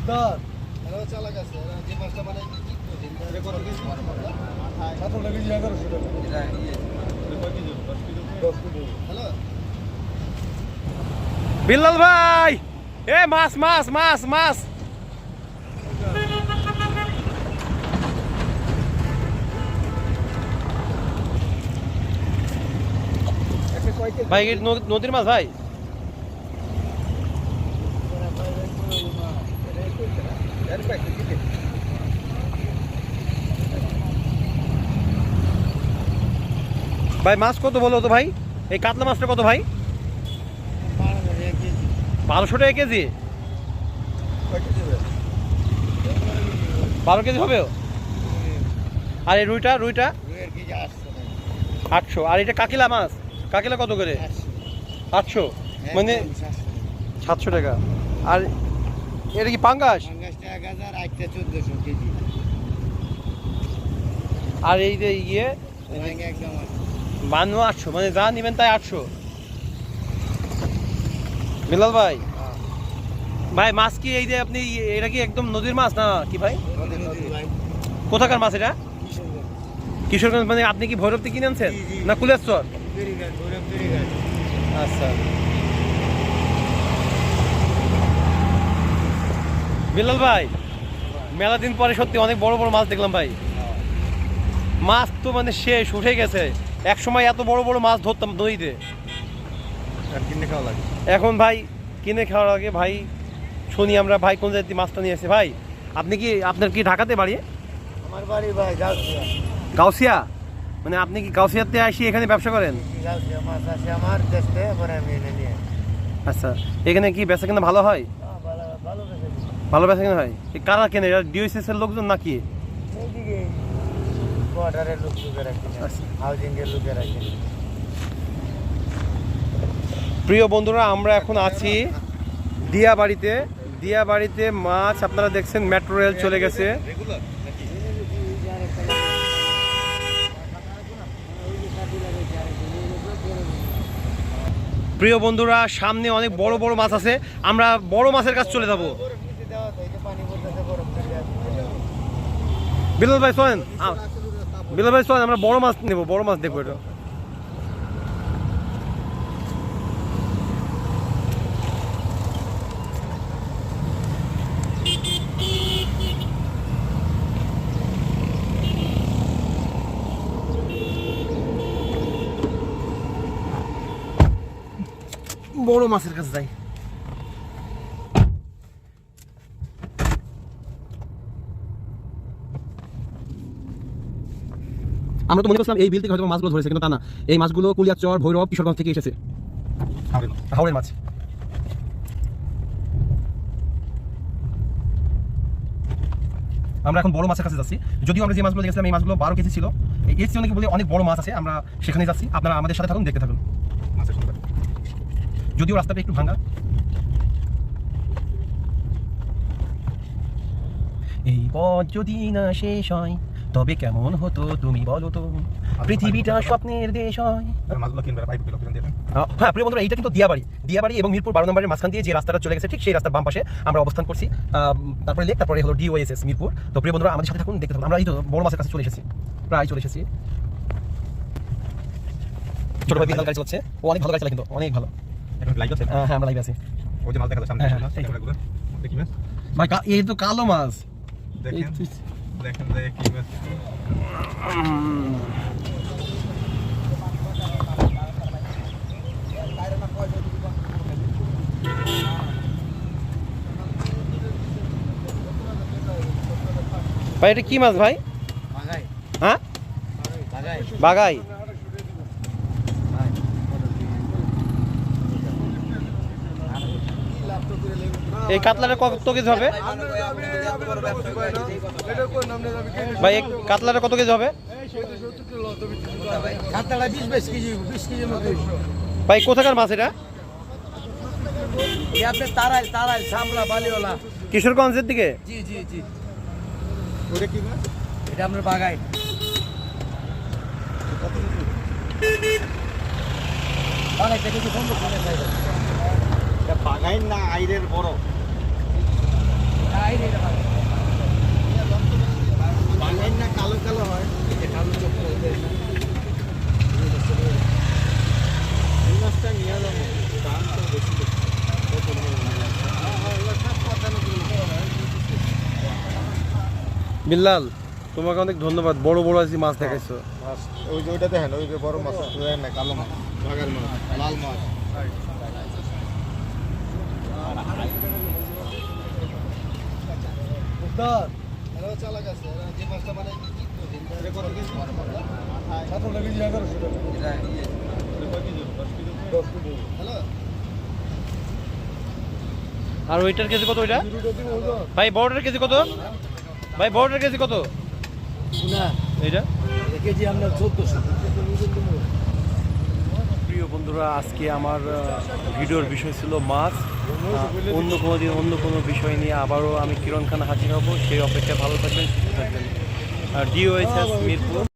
শিকদার এরা চালাক আছে এরা যে মাছটা মানে এটা কত কেজি মাথায় 17 কেজি 1100 টাকা এটা কত কেজি 10 কেজি হ্যালো বিল্লাল ভাই এ মাছ মাছ মাছ মাছ ভাই নদীর মাছ ভাই ভাই মাছ কত বলো তো ভাই এই কাতলা মাছটা কত ভাই 1200 টাকা কেজি 12 কেজি হবে আর এই রুইটা 800 আর এটা কাকিলা মাছ কাকিলা কত করে 800 মানে 700 টাকা আর এটা কি পাঙ্গাস আর এই যে ইয়ে বানু 800 মানে যা নিবেন তাই 800 বিল্লাল ভাই ভাই মাছ কি এই যে আপনি এটা কি একদম নদীর মাছ না কি ভাই কোথাকার মাছ এটা কিশোরগঞ্জ মানে আপনি কি ভৈরব থেকে কিনে আনছেন না কুলেশ্বর আচ্ছা বিল্লাল ভাই মেলা দিন পরে সত্যি অনেক বড় বড় মাছ দেখলাম ভাই মাছ তো মানে শেষ উঠে গেছে এক সময় এত বড় বড় মাছ ধরতাম নদীতে কিনে খাওয়া লাগে এখন ভাই কিনে খাওয়ার আগে ভাই শুনি আমরা ভাই কোন জায়গায় মাছটা নিয়ে আসে ভাই আপনি কি আপনার কি ঢাকাতে বাড়ি আমার বাড়ি ভাই গাউসিয়া মানে আপনি কি গাউসিয়াতে আসি এখানে ব্যবসা করেন মাছ আছে আমার দেশে পরে আমি এনে নিয়ে আচ্ছা এখানে কি বেচা কেনা ভালো হয় ভালো বেচা কেনা হয় কারা কেনে এরা ডিওসিএস এর লোকজন নাকি এইদিকে কোয়ার্টারের লোকেরা কিনে হাউজিং এর লোকেরা কিনে প্রিয় বন্ধুরা আমরা এখন আছি দিয়াবাড়িতে মাছ আপনারা দেখছেন মেট্রো রেল চলে গেছে প্রিয় বন্ধুরা সামনে অনেক বড় বড় মাছ আছে আমরা বড় মাছের কাছে চলে যাব বিল্লাল ভাই চলেন আমরা বড় মাছ নেব বড় মাছ দেখবো এটা বড় মাছের কাছে যাই আমরা তো মনে করছিলাম এই বিল থেকে হয়তো মাছগুলো ধরেছে কিন্তু তা না এই মাছগুলো কুলিয়াচর ভৈরব কিশোরগঞ্জ থেকে এসেছে হাওড়ের মাছ আমরা এখন বড় মাছের কাছে যাচ্ছি যদিও আমরা যে মাছগুলো দেখেছিলাম এই মাছগুলো 12 কেজি ছিল এই এর চেয়ে অনেক বলে অনেক বড় মাছ আছে আমরা সেখানে যাচ্ছি আপনারা আমাদের সাথে থাকুন দেখতে থাকুন মাছের সুন্দর যদিও রাস্তাটা একটু ভাঙা এই পথ যদি না শেষ হয় তবে কেমন হতো তুমি বলো তো পৃথিবীটা স্বপ্নের দেশ হয় হ্যাঁ প্রিয় বন্ধুরা এইটা কিন্তু দিয়াবাড়ি এবং মিরপুর 12 নম্বরের মাঝখান দিয়ে যে রাস্তাটা চলে গেছে ঠিক সেই রাস্তার বাম পাশে আমরা অবস্থান করছি তারপরে লেক তারপরে হলো ডিওএসএস মিরপুর তো প্রিয় বন্ধুরা আমাদের সাথে থাকুন দেখতে থাকুন আমরা এই তো বড় মাছের কাছে চলে এসেছি প্রায় চলে এসেছি ছোট ভাই বিশাল গাড়ি চলছে ও অনেক ভালো গাড়ি চালায় কিন্তু অনেক ভালো হ্যাঁ আমরা লাইভ আছি ওই যে মাছ দেখা যাচ্ছে সামনে দেখি না ভাই এই তো কালো মাছ দেখেন কি মাছ ভাই এটা কি মাছ ভাই হ্যাঁ বাগাই এই কাতলাটা কত কেজি হবে ভাই এই কাতলাটা কত কেজি হবে ভাই কোথাকার মাছ এটা তারাই সামলা বালিওলা কিশোরগঞ্জের দিকে জি জি জি ওটা কি মাছ এটা আপনার বাগাই অনেক দেখে কি সুন্দর করে খাই এটা বাগাই না আইরের বড় বাঙালি না কালো কালো হয় কালো চোখ এই মাছটা নিয়ে যাবো দাম তো বেশি বিল্লাল তোমাকে অনেক ধন্যবাদ, বড় বড় আছি মাছ দেখাইছো। মাছ ওই যে ওইটা দেখেন, ওই যে বড় মাছ না কালো মাছ, বাগার মাছ, লাল মাছ। চালাক আছে যে মাছটা মানে আর ওইটার কেজি কত? ওইটা ভাই বড়টার কেজি কত? ভাই বড়টার কেজি কত? এইটা কেজি আমরা 1400। প্রিয় বন্ধুরা, আজকে আমার ভিডিওর বিষয় ছিল মাছ। অন্য কোনো দিন অন্য কোনো বিষয় নিয়ে আবারও আমি কিরণ খান হাজির হব, সেই অপেক্ষায় ভালো থাকবেন, সুস্থ থাকবেন। আর ডিওএইচএস মিরপুর।